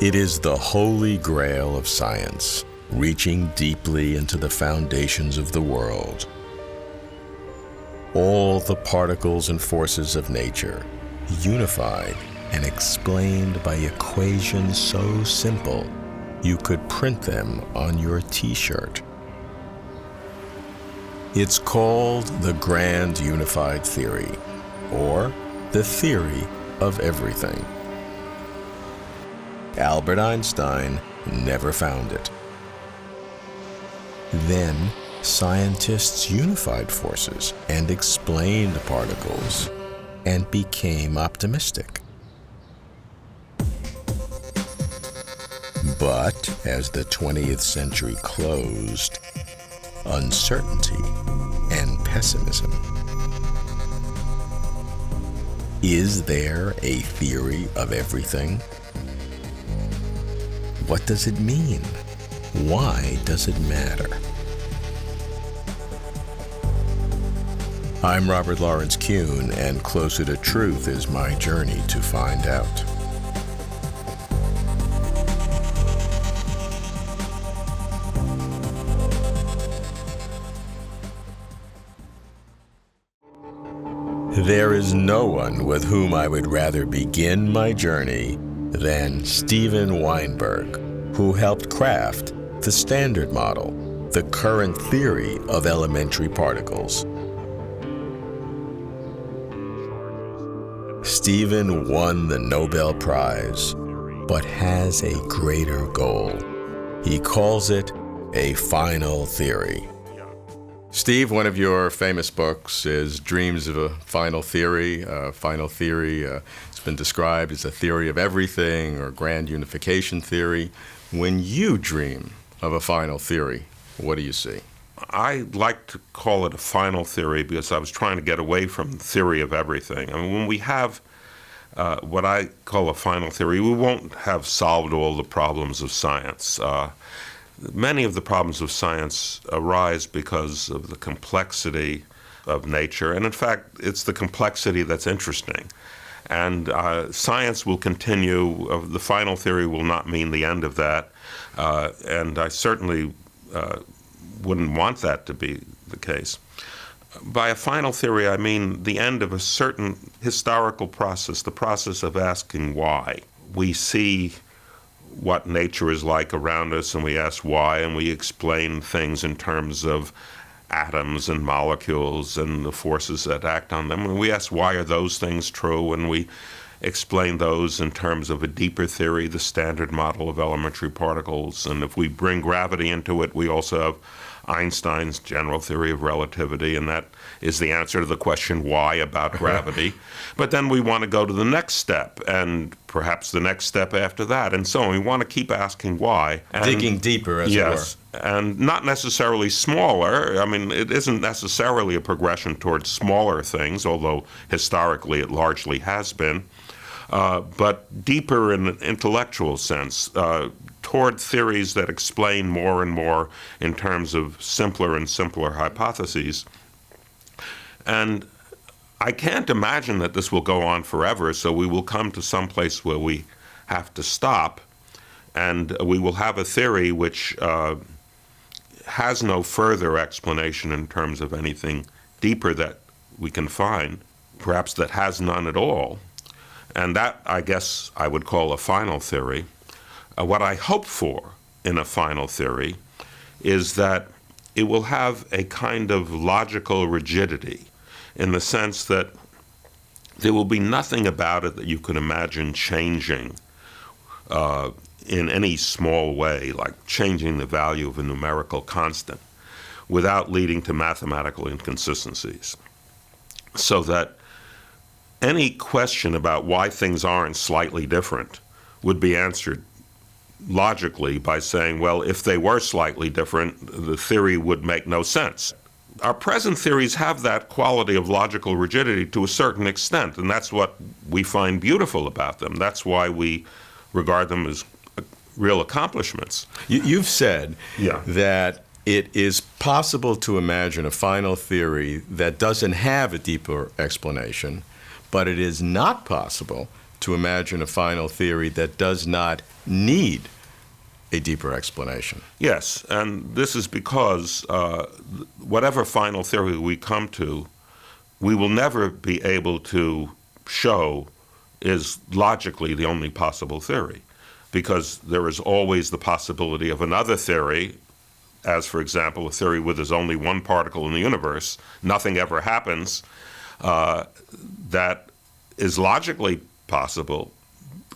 It is the Holy Grail of science, reaching deeply into the foundations of the world. All the particles and forces of nature, unified and explained by equations so simple you could print them on your t-shirt. It's called the Grand Unified Theory, or the theory of everything. Albert Einstein never found it. Then, scientists unified forces and explained particles and became optimistic. But as the 20th century closed, uncertainty and pessimism. Is there a theory of everything? What does it mean? Why does it matter? I'm Robert Lawrence Kuhn, and Closer to Truth is my journey to find out. There is no one with whom I would rather begin my journey than Steven Weinberg, who helped craft the Standard Model, the current theory of elementary particles. Steven won the Nobel Prize, but has a greater goal. He calls it a final theory. Steve, one of your famous books is Dreams of a Final Theory. Final theory, it's been described as a theory of everything or grand unification theory. When you dream of a final theory, what do you see? I like to call it a final theory because I was trying to get away from the theory of everything. I mean, when we have what I call a final theory, we won't have solved all the problems of science. Many of the problems of science arise because of the complexity of nature, and in fact, it's the complexity that's interesting. And science will continue. The final theory will not mean the end of that, and I certainly wouldn't want that to be the case. By a final theory, I mean the end of a certain historical process, the process of asking why. We see what nature is like around us, and we ask why, and we explain things in terms of atoms and molecules and the forces that act on them. And we ask why are those things true, and we explain those in terms of a deeper theory, the Standard Model of elementary particles. And if we bring gravity into it, we also have Einstein's general theory of relativity, and that is the answer to the question why about gravity. But then we want to go to the next step, and perhaps the next step after that, and so on. We want to keep asking why. And digging deeper, as yes, it were. And not necessarily smaller. I mean, it isn't necessarily a progression towards smaller things, although historically it largely has been, but deeper in an intellectual sense, toward theories that explain more and more in terms of simpler and simpler hypotheses. And I can't imagine that this will go on forever, so we will come to some place where we have to stop, and we will have a theory which has no further explanation in terms of anything deeper that we can find, perhaps that has none at all. And that, I guess, I would call a final theory. What I hope for in a final theory is that it will have a kind of logical rigidity in the sense that there will be nothing about it that you can imagine changing in any small way, like changing the value of a numerical constant, without leading to mathematical inconsistencies. So that any question about why things aren't slightly different would be answered logically by saying, well, if they were slightly different, the theory would make no sense. Our present theories have that quality of logical rigidity to a certain extent, and that's what we find beautiful about them. That's why we regard them as real accomplishments. You've said that it is possible to imagine a final theory that doesn't have a deeper explanation, but it is not possible to imagine a final theory that does not need a deeper explanation. Yes, and this is because whatever final theory we come to, we will never be able to show is logically the only possible theory, because there is always the possibility of another theory, as, for example, a theory where there's only one particle in the universe, nothing ever happens, that is logically possible,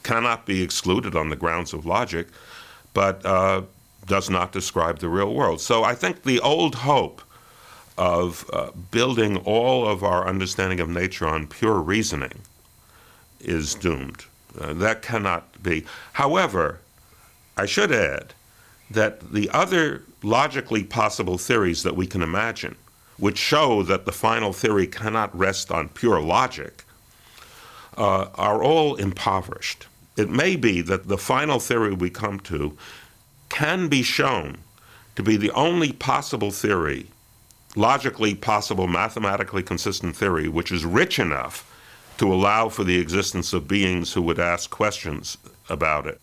cannot be excluded on the grounds of logic, but does not describe the real world. So I think the old hope of building all of our understanding of nature on pure reasoning is doomed. That cannot be. However, I should add that the other logically possible theories that we can imagine, which show that the final theory cannot rest on pure logic, are all impoverished. It may be that the final theory we come to can be shown to be the only possible theory, logically possible, mathematically consistent theory, which is rich enough to allow for the existence of beings who would ask questions about it.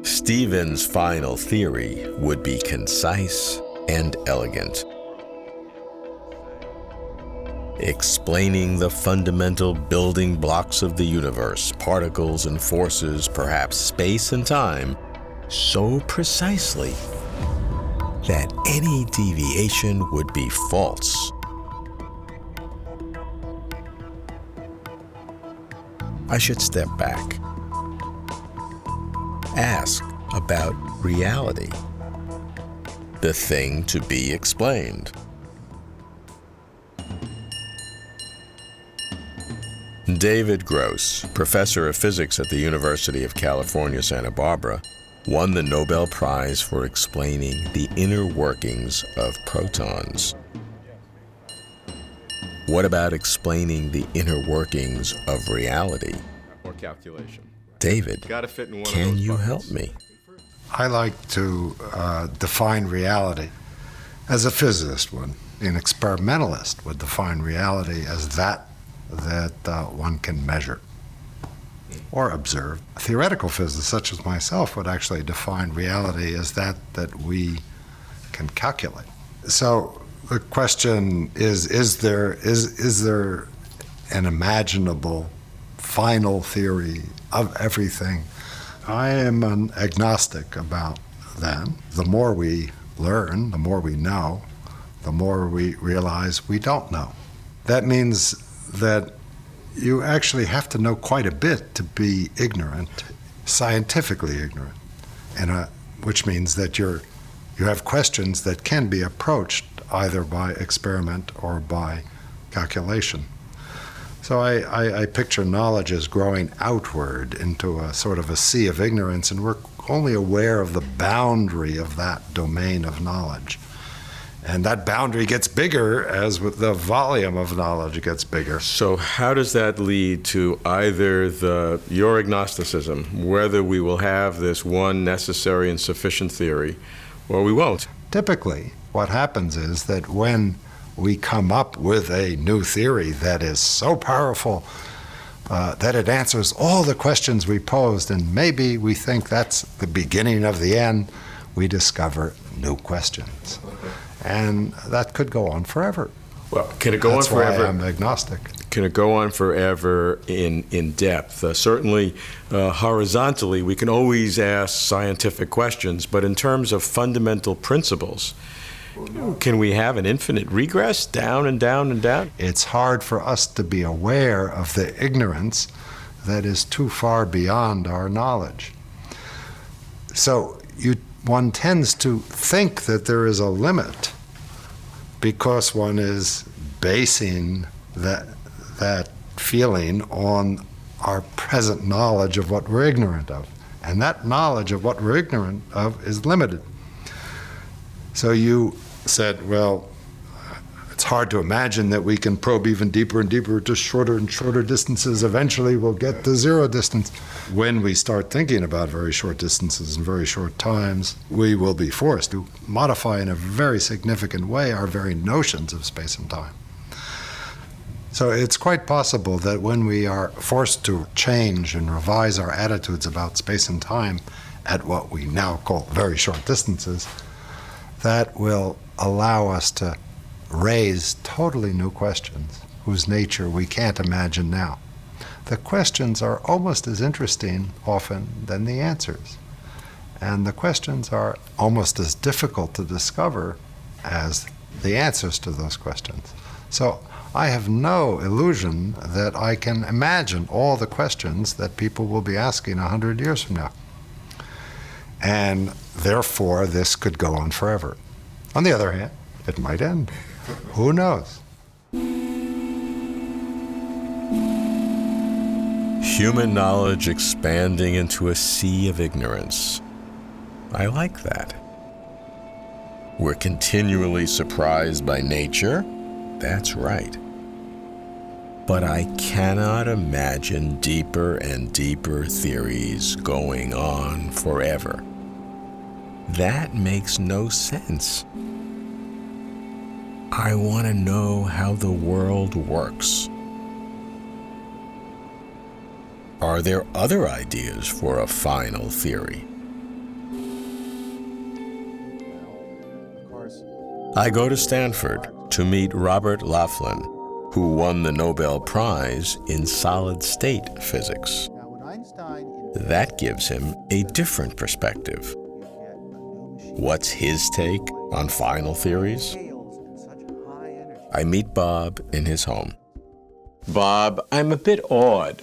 Steven's final theory would be concise and elegant, explaining the fundamental building blocks of the universe, particles and forces, perhaps space and time, so precisely that any deviation would be false. I should step back. Ask about reality, the thing to be explained. David Gross, professor of physics at the University of California, Santa Barbara, won the Nobel Prize for explaining the inner workings of protons. What about explaining the inner workings of reality? Or calculation. David, can you help me? I like to define reality as a physicist would. An experimentalist would define reality as that one can measure or observe. A theoretical physicist, such as myself, would actually define reality as that we can calculate. So the question is there an imaginable final theory of everything? I am an agnostic about that. The more we learn, the more we know, the more we realize we don't know. That means that you actually have to know quite a bit to be ignorant, scientifically ignorant, and which means that you have questions that can be approached either by experiment or by calculation. So I picture knowledge as growing outward into a sort of a sea of ignorance, and we're only aware of the boundary of that domain of knowledge. And that boundary gets bigger as with the volume of knowledge gets bigger. So how does that lead to either your agnosticism, whether we will have this one necessary and sufficient theory, or we won't? Typically, what happens is that when we come up with a new theory that is so powerful that it answers all the questions we posed, and maybe we think that's the beginning of the end, we discover new questions. And that could go on forever. Well, can it go on forever? That's why I'm agnostic. Can it go on forever in depth? Certainly, horizontally, we can always ask scientific questions, but in terms of fundamental principles, can we have an infinite regress, down and down and down? It's hard for us to be aware of the ignorance that is too far beyond our knowledge. So one tends to think that there is a limit because one is basing that feeling on our present knowledge of what we're ignorant of. And that knowledge of what we're ignorant of is limited. So you said, well, it's hard to imagine that we can probe even deeper and deeper to shorter and shorter distances. Eventually we'll get to zero distance. When we start thinking about very short distances and very short times, we will be forced to modify in a very significant way our very notions of space and time. So it's quite possible that when we are forced to change and revise our attitudes about space and time at what we now call very short distances, that will allow us to raise totally new questions whose nature we can't imagine now. The questions are almost as interesting often than the answers. And the questions are almost as difficult to discover as the answers to those questions. So I have no illusion that I can imagine all the questions that people will be asking 100 years from now. And therefore, this could go on forever. On the other hand, it might end. Who knows? Human knowledge expanding into a sea of ignorance. I like that. We're continually surprised by nature. That's right. But I cannot imagine deeper and deeper theories going on forever. That makes no sense. I want to know how the world works. Are there other ideas for a final theory? I go to Stanford to meet Robert Laughlin, who won the Nobel Prize in solid-state physics. That gives him a different perspective. What's his take on final theories? I meet Bob in his home. Bob, I'm a bit awed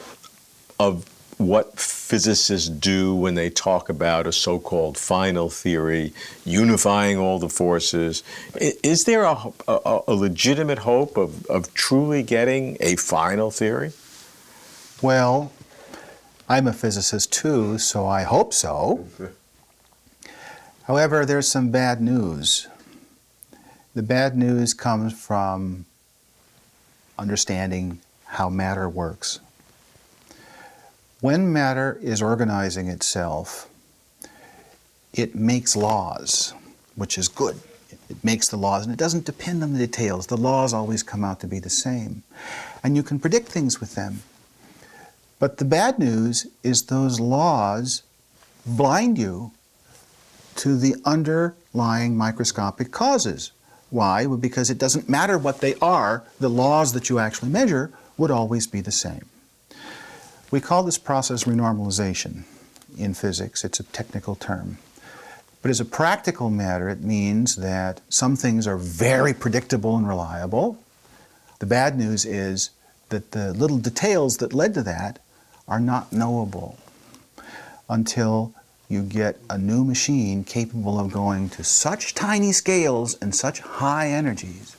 of what physicists do when they talk about a so-called final theory, unifying all the forces. Is there a legitimate hope of truly getting a final theory? Well, I'm a physicist too, so I hope so. However, there's some bad news. The bad news comes from understanding how matter works. When matter is organizing itself, it makes laws, which is good. It makes the laws, and it doesn't depend on the details. The laws always come out to be the same. And you can predict things with them. But the bad news is those laws blind you to the underlying microscopic causes. Why? Well, because it doesn't matter what they are, the laws that you actually measure would always be the same. We call this process renormalization in physics. It's a technical term. But as a practical matter, it means that some things are very predictable and reliable. The bad news is that the little details that led to that are not knowable until you get a new machine capable of going to such tiny scales and such high energies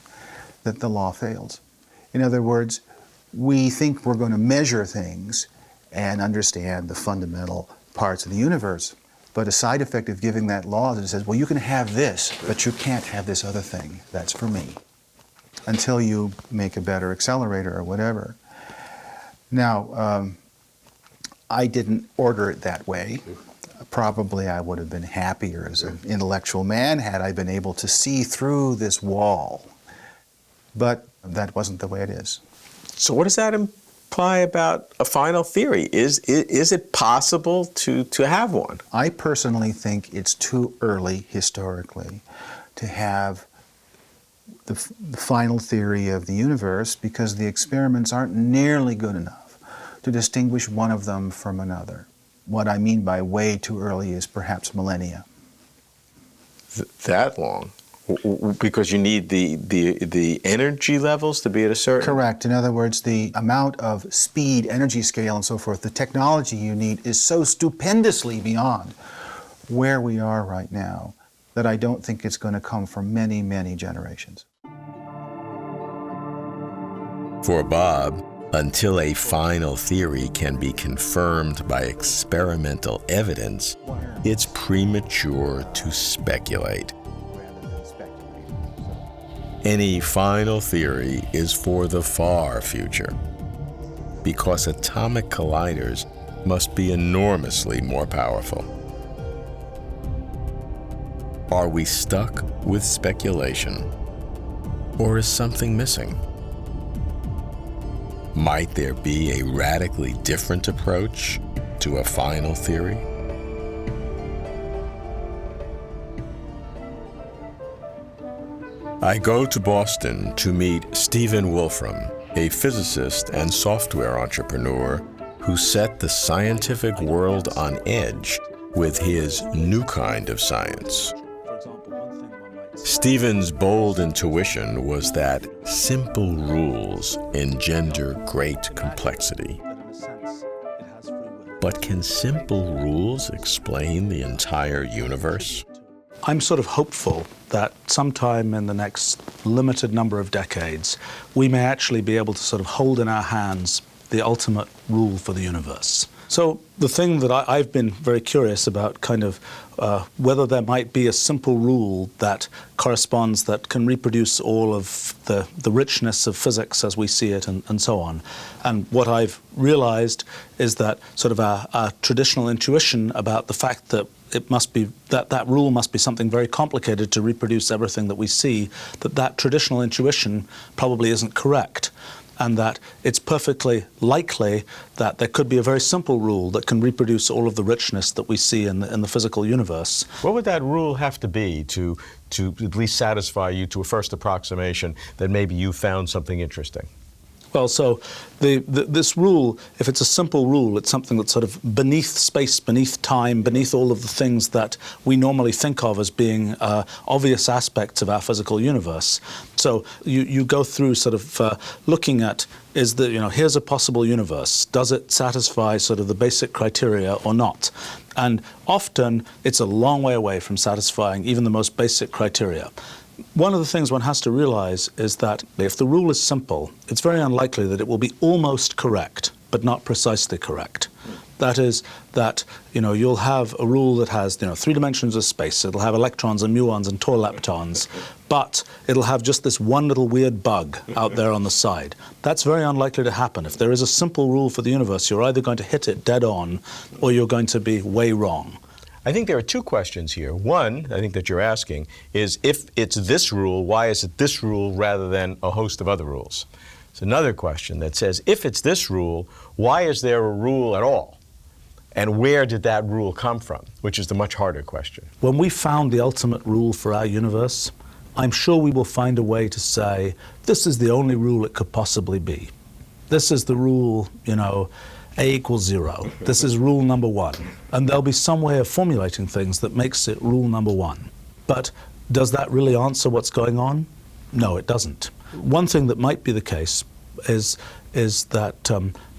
that the law fails. In other words, we think we're going to measure things and understand the fundamental parts of the universe. But a side effect of giving that law is it says, well, you can have this, but you can't have this other thing. That's for me. Until you make a better accelerator or whatever. Now, I didn't order it that way. Probably I would have been happier as an intellectual man had I been able to see through this wall. But that wasn't the way it is. So what does that imply about a final theory? Is it possible to have one? I personally think it's too early historically to have the final theory of the universe because the experiments aren't nearly good enough to distinguish one of them from another. What I mean by way too early is perhaps millennia. That long? Because you need the energy levels to be at a certain... Correct. In other words, the amount of speed, energy scale, and so forth, the technology you need is so stupendously beyond where we are right now that I don't think it's going to come for many, many generations. For Bob, until a final theory can be confirmed by experimental evidence, it's premature to speculate. Any final theory is for the far future, because atomic colliders must be enormously more powerful. Are we stuck with speculation, or is something missing? Might there be a radically different approach to a final theory? I go to Boston to meet Steven Wolfram, a physicist and software entrepreneur who set the scientific world on edge with his new kind of science. Steven's bold intuition was that simple rules engender great complexity. But can simple rules explain the entire universe? I'm sort of hopeful that sometime in the next limited number of decades, we may actually be able to sort of hold in our hands the ultimate rule for the universe. So the thing that I've been very curious about, kind of whether there might be a simple rule that corresponds, that can reproduce all of the richness of physics as we see it, and so on. And what I've realized is that sort of our traditional intuition about the fact that it must be that rule must be something very complicated to reproduce everything that we see, that traditional intuition probably isn't correct, and that it's perfectly likely that there could be a very simple rule that can reproduce all of the richness that we see in the physical universe. What would that rule have to be to at least satisfy you to a first approximation that maybe you found something interesting? Well, so this rule, if it's a simple rule, it's something that's sort of beneath space, beneath time, beneath all of the things that we normally think of as being obvious aspects of our physical universe. So you go through sort of looking at, here's a possible universe. Does it satisfy sort of the basic criteria or not? And often it's a long way away from satisfying even the most basic criteria. One of the things one has to realize is that if the rule is simple, it's very unlikely that it will be almost correct, but not precisely correct. That is, that you'll have a rule that has 3 dimensions of space. It'll have electrons and muons and tau leptons, but it'll have just this one little weird bug out there on the side. That's very unlikely to happen. If there is a simple rule for the universe, you're either going to hit it dead on, or you're going to be way wrong. I think there are 2 questions here. One, I think that you're asking, is if it's this rule, why is it this rule rather than a host of other rules? It's another question that says, if it's this rule, why is there a rule at all? And where did that rule come from? Which is the much harder question. When we found the ultimate rule for our universe, I'm sure we will find a way to say, this is the only rule it could possibly be. This is the rule, A equals 0. This is rule number 1. And there'll be some way of formulating things that makes it rule number 1. But does that really answer what's going on? No, it doesn't. One thing that might be the case is that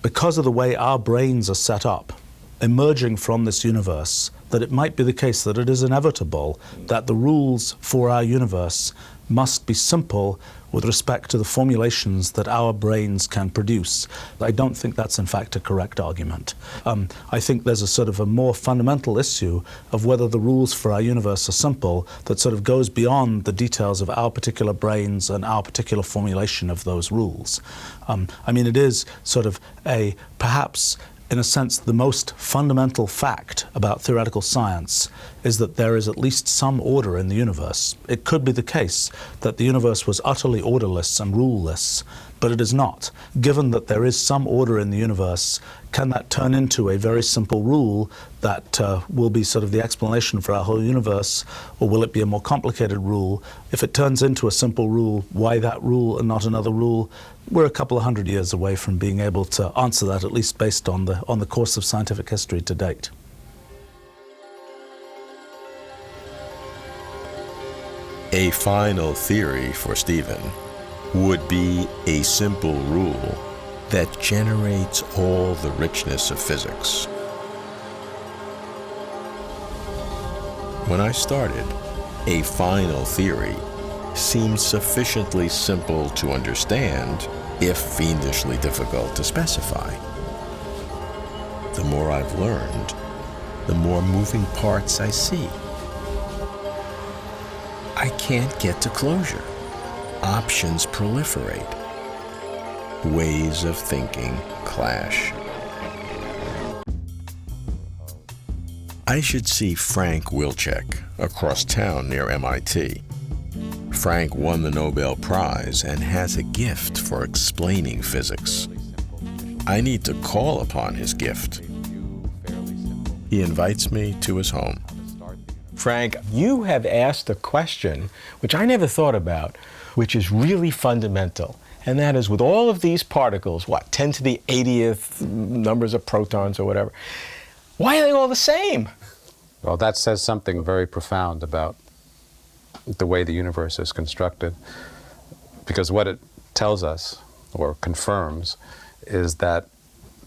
because of the way our brains are set up, emerging from this universe, that it might be the case that it is inevitable that the rules for our universe must be simple with respect to the formulations that our brains can produce. I don't think that's in fact a correct argument. I think there's a sort of a more fundamental issue of whether the rules for our universe are simple that sort of goes beyond the details of our particular brains and our particular formulation of those rules. It is sort of perhaps in a sense, the most fundamental fact about theoretical science is that there is at least some order in the universe. It could be the case that the universe was utterly orderless and ruleless, but it is not. Given that there is some order in the universe, can that turn into a very simple rule that will be sort of the explanation for our whole universe, or will it be a more complicated rule? If it turns into a simple rule, why that rule and not another rule? We're a couple of 100 years away from being able to answer that, at least based on the course of scientific history to date. A final theory for Steven would be a simple rule that generates all the richness of physics. When I started, a final theory seemed sufficiently simple to understand, if fiendishly difficult to specify. The more I've learned, the more moving parts I see. I can't get to closure. Options proliferate. Ways of thinking clash. I should see Frank Wilczek across town near MIT. Frank won the Nobel Prize and has a gift for explaining physics. I need to call upon his gift. He invites me to his home. Frank, you have asked a question which I never thought about, which is really fundamental. And that is, with all of these particles, 10 to the 80th numbers of protons or whatever, why are they all the same? Well, that says something very profound about the way the universe is constructed. Because what it tells us, or confirms, is that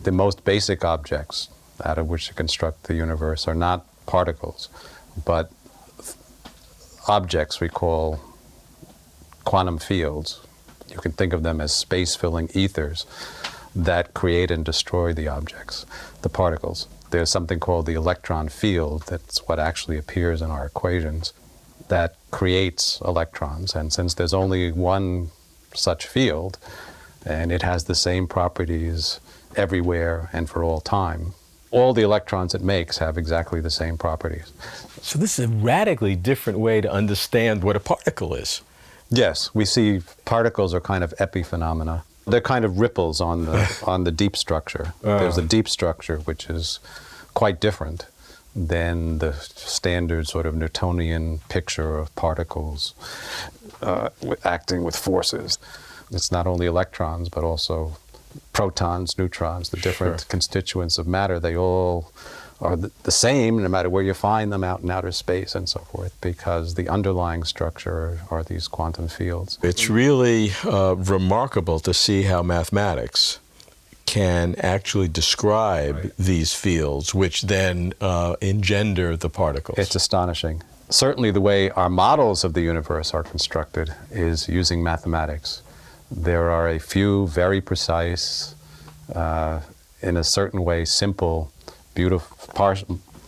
the most basic objects out of which to construct the universe are not particles, but objects we call quantum fields. You can think of them as space-filling ethers that create and destroy the objects, the particles. There's something called the electron field, that's what actually appears in our equations, that creates electrons. And since there's only one such field, and it has the same properties everywhere and for all time, all the electrons it makes have exactly the same properties. So this is a radically different way to understand what a particle is. Yes, we see particles are kind of epiphenomena. They're kind of ripples on the deep structure. There's a deep structure which is quite different than the standard sort of Newtonian picture of particles acting with forces. It's not only electrons, but also protons, neutrons, the different constituents of matter. They all are the same no matter where you find them out in outer space and so forth, because the underlying structure are these quantum fields. It's really remarkable to see how mathematics can actually describe these fields, which then engender the particles. It's astonishing. Certainly the way our models of the universe are constructed is using mathematics. There are a few very precise, in a certain way simple,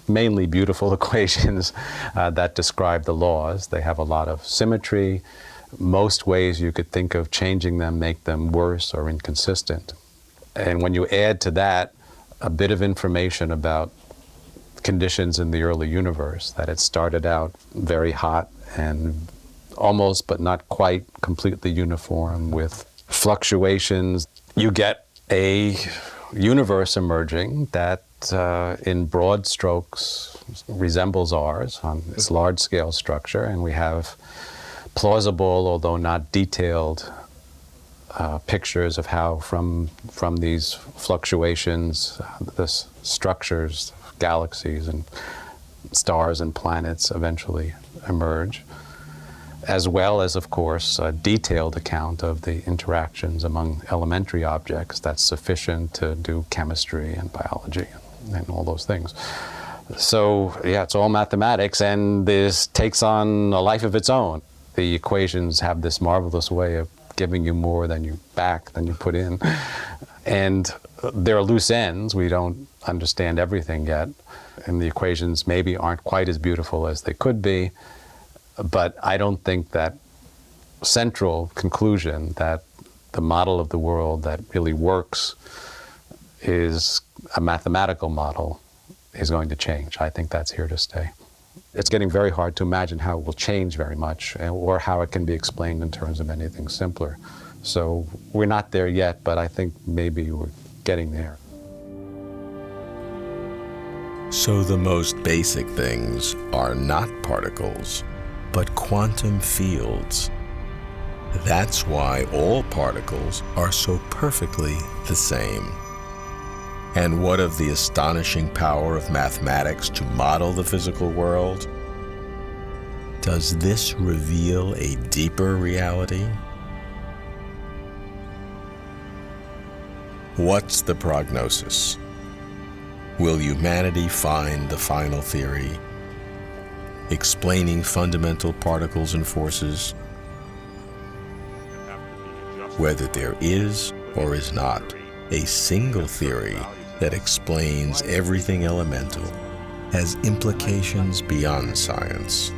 mainly beautiful equations that describe the laws. They have a lot of symmetry. Most ways you could think of changing them make them worse or inconsistent. And when you add to that a bit of information about conditions in the early universe, that it started out very hot and almost but not quite completely uniform with fluctuations, you get a universe emerging that in broad strokes resembles ours on this large-scale structure, and we have plausible, although not detailed, pictures of how from these fluctuations, the structures, galaxies and stars and planets eventually emerge, as well as, of course, a detailed account of the interactions among elementary objects that's sufficient to do chemistry and biology and all those things. So, yeah, it's all mathematics, and this takes on a life of its own. The equations have this marvelous way of giving you more than you put in. And there are loose ends. We don't understand everything yet, and the equations maybe aren't quite as beautiful as they could be. But I don't think that central conclusion that the model of the world that really works is a mathematical model is going to change. I think that's here to stay. It's getting very hard to imagine how it will change very much, or how it can be explained in terms of anything simpler. So we're not there yet, but I think maybe we're getting there. So the most basic things are not particles, but quantum fields. That's why all particles are so perfectly the same. And what of the astonishing power of mathematics to model the physical world? Does this reveal a deeper reality? What's the prognosis? Will humanity find the final theory, explaining fundamental particles and forces, whether there is or is not a single theory that explains everything elemental, has implications beyond science?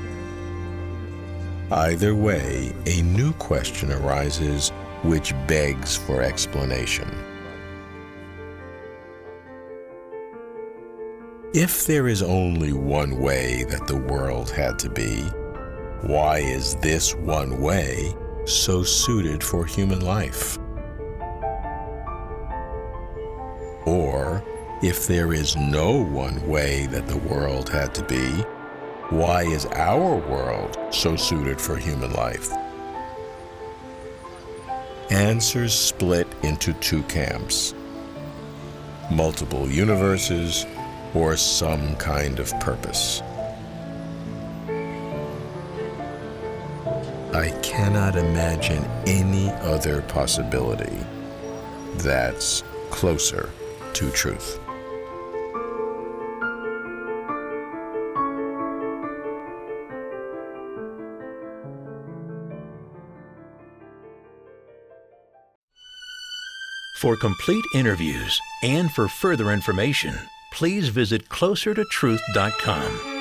Either way, a new question arises which begs for explanation. If there is only one way that the world had to be, why is this one way so suited for human life? Or, if there is no one way that the world had to be, why is our world so suited for human life? Answers split into two camps: multiple universes or some kind of purpose. I cannot imagine any other possibility that's closer to truth. For complete interviews and for further information, please visit closertotruth.com.